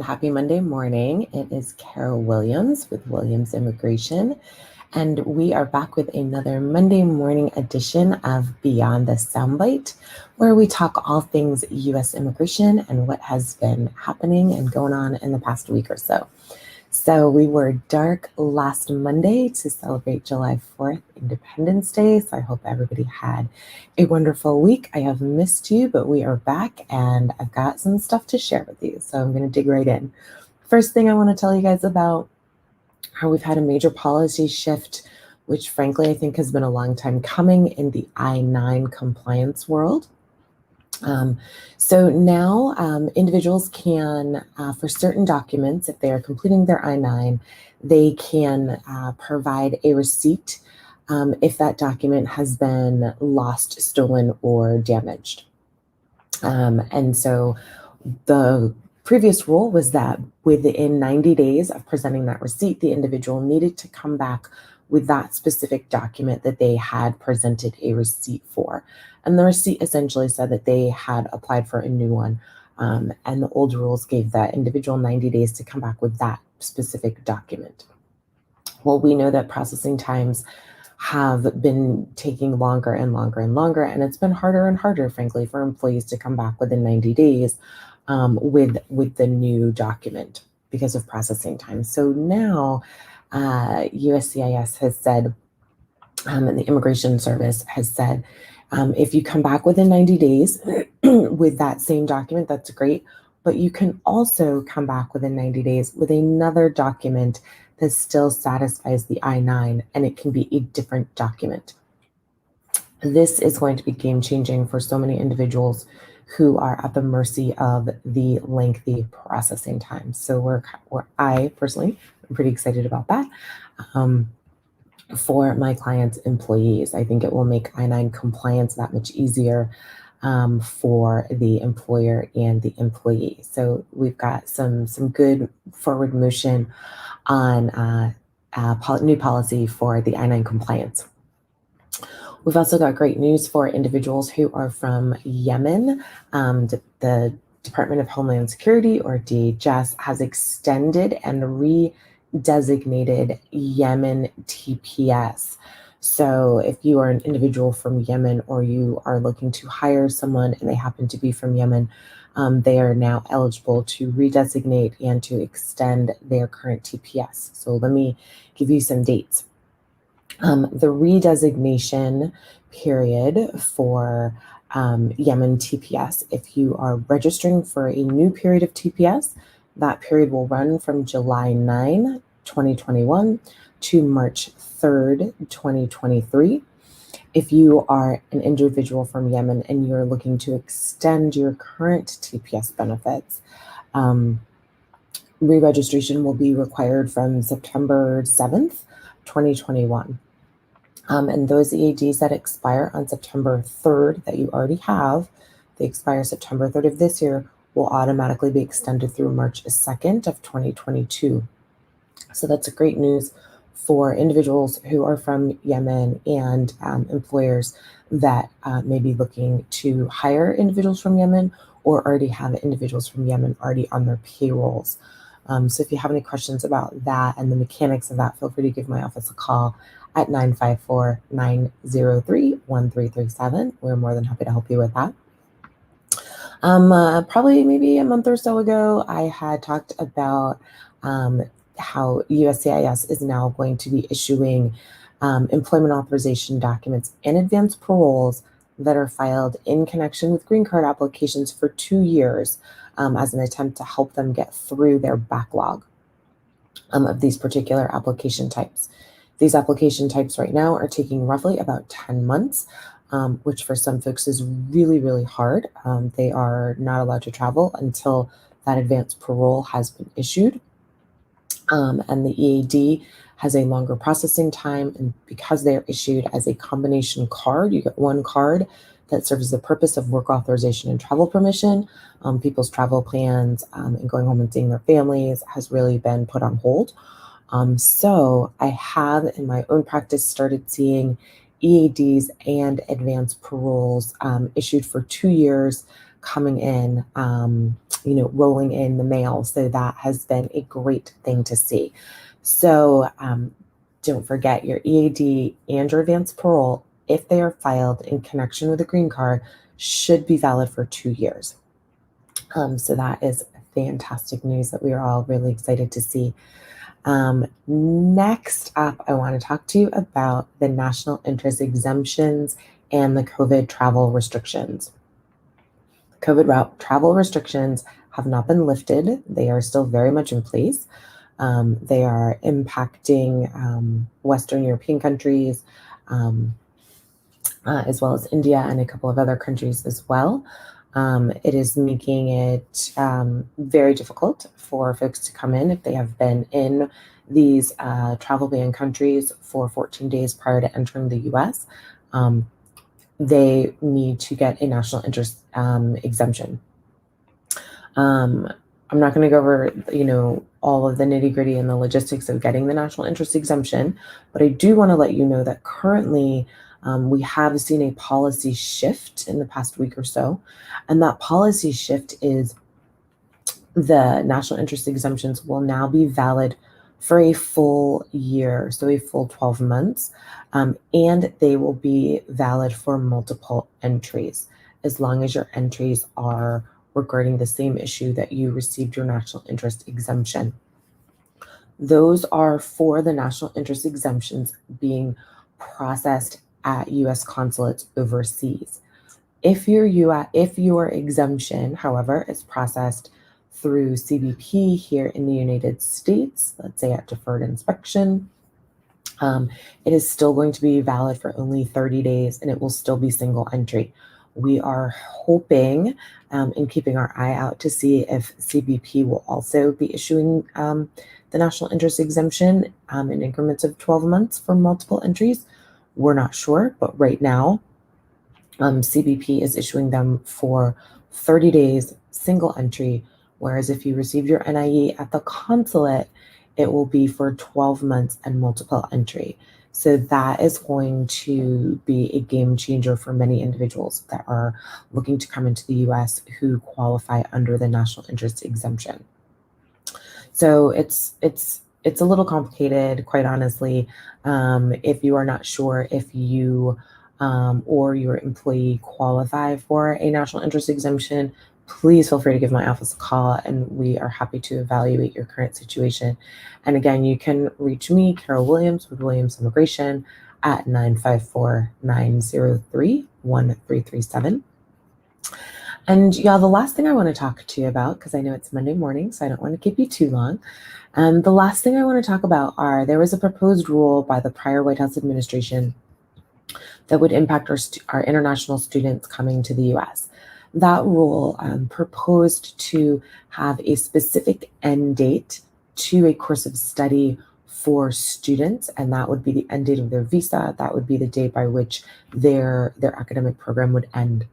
happy Monday morning. It is Carol Williams with Williams Immigration, and we are back with another Monday morning edition of Beyond the Soundbite, where we talk all things U.S. immigration and what has been happening and going on in the past week or so. So we were dark last Monday to celebrate July 4th, Independence Day. So I hope everybody had a wonderful week. I have missed you, but we are back and I've got some stuff to share with you. So I'm going to dig right in. First thing I want to tell you guys about how we've had a major policy shift, which frankly I think has been a long time coming in the I-9 compliance world. So now individuals can, for certain documents, if they are completing their I-9, they can provide a receipt if that document has been lost, stolen, or damaged. And so the previous rule was that within 90 days of presenting that receipt, the individual needed to come back with that specific document that they had presented a receipt for. And the receipt essentially said that they had applied for a new one. And the old rules gave that individual 90 days to come back with that specific document. Well, we know that processing times have been taking longer and longer and longer, and it's been harder and harder, frankly, for employees to come back within 90 days with the new document because of processing time. So now USCIS has said, and the Immigration Service has said, if you come back within 90 days with that same document, that's great. But you can also come back within 90 days with another document that still satisfies the I-9, and it can be a different document. This is going to be game-changing for so many individuals who are at the mercy of the lengthy processing time. So I personally am pretty excited about that. For my clients' employees, I think it will make I-9 compliance that much easier for the employer and the employee. So we've got some good forward motion on new policy for the I-9 compliance. We've also got great news for individuals who are from Yemen. The Department of Homeland Security, or DHS, has extended and redesignated Yemen TPS. So if you are an individual from Yemen or you are looking to hire someone and they happen to be from Yemen, they are now eligible to redesignate and to extend their current TPS. So let me give you some dates. The redesignation period for Yemen TPS, if you are registering for a new period of TPS, that period will run from July 9, 2021 to March 3rd, 2023. If you are an individual from Yemen and you're looking to extend your current TPS benefits, re-registration will be required from September 7th, 2021. And those EADs that expire on September 3rd that you already have, they expire September 3rd of this year, will automatically be extended through March 2nd of 2022. So that's great news for individuals who are from Yemen and employers that may be looking to hire individuals from Yemen or already have individuals from Yemen already on their payrolls. So if you have any questions about that and the mechanics of that, feel free to give my office a call at 954-903-1337. We're more than happy to help you with that. Probably maybe a month or so ago, I had talked about how USCIS is now going to be issuing employment authorization documents and advance paroles that are filed in connection with green card applications for 2 years as an attempt to help them get through their backlog of these particular application types. These application types right now are taking roughly about 10 months, which for some folks is really, really hard. They are not allowed to travel until that advance parole has been issued. And the EAD has a longer processing time, and because they're issued as a combination card, you get one card that serves the purpose of work authorization and travel permission. People's travel plans and going home and seeing their families has really been put on hold. So I have in my own practice started seeing EADs and advance paroles issued for 2 years coming in, rolling in the mail. So that has been a great thing to see. So don't forget your EAD and your advanced parole, if they are filed in connection with a green card, should be valid for 2 years. So that is fantastic news that we are all really excited to see. Next up, I want to talk to you about the national interest exemptions and the COVID travel restrictions. COVID travel restrictions have not been lifted. They are still very much in place. They are impacting Western European countries, as well as India and a couple of other countries as well. It is making it very difficult for folks to come in if they have been in these travel ban countries for 14 days prior to entering the US. They need to get a national interest exemption. I'm not going to go over, all of the nitty-gritty and the logistics of getting the national interest exemption, but I do want to let you know that currently we have seen a policy shift in the past week or so, and that policy shift is the national interest exemptions will now be valid for a full year, so a full 12 months, and they will be valid for multiple entries, as long as your entries are regarding the same issue that you received your national interest exemption. Those are for the national interest exemptions being processed at U.S. consulates overseas. If your exemption, however, is processed through CBP here in the United States, let's say at deferred inspection, it is still going to be valid for only 30 days and it will still be single entry. We are hoping and keeping our eye out to see if CBP will also be issuing the national interest exemption in increments of 12 months for multiple entries. We're not sure, but right now, CBP is issuing them for 30 days, single entry, whereas if you receive your NIE at the consulate, it will be for 12 months and multiple entry. So that is going to be a game changer for many individuals that are looking to come into the US who qualify under the national interest exemption. So it's a little complicated, quite honestly. If you are not sure if you or your employee qualify for a national interest exemption, please feel free to give my office a call and we are happy to evaluate your current situation. And again, you can reach me, Carol Williams with Williams Immigration at 954-903-1337. And y'all, the last thing I want to talk to you about, because I know it's Monday morning, so I don't want to keep you too long. The last thing I want to talk about there was a proposed rule by the prior White House administration that would impact our international students coming to the US. That rule proposed to have a specific end date to a course of study for students, and that would be the end date of their visa. That would be the date by which their academic program would end.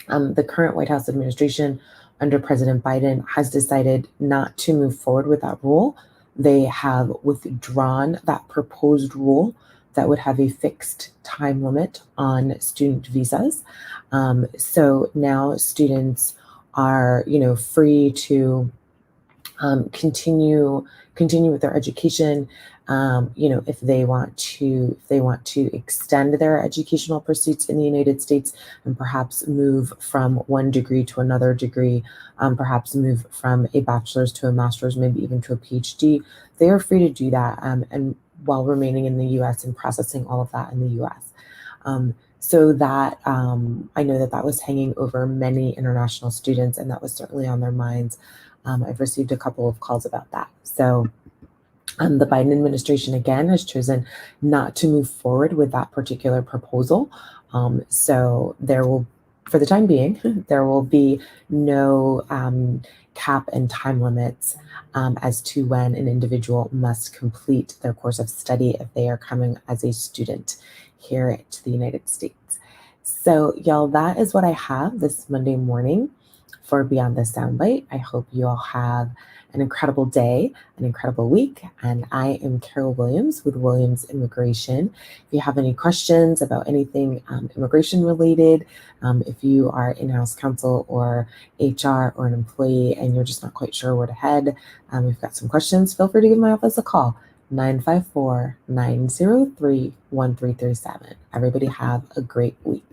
The current White House administration under President Biden has decided not to move forward with that rule. They have withdrawn that proposed rule that would have a fixed time limit on student visas. So now students are, free to continue with their education. If they want to extend their educational pursuits in the United States and perhaps move from one degree to another degree, perhaps move from a bachelor's to a master's, maybe even to a PhD, they are free to do that. And while remaining in the US and processing all of that in the US. So that I know that was hanging over many international students, and that was certainly on their minds. I've received a couple of calls about that. So the Biden administration, again, has chosen not to move forward with that particular proposal. So there will, for the time being, there will be no cap and time limits as to when an individual must complete their course of study if they are coming as a student here to the United States. So y'all, that is what I have this Monday morning for for Beyond the Soundbite. I hope you all have an incredible day, an incredible week. And I am Carol Williams with Williams Immigration. If you have any questions about anything immigration related, if you are in-house counsel or HR or an employee and you're just not quite sure where to head, we've got some questions, feel free to give my office a call, 954-903-1337. Everybody have a great week.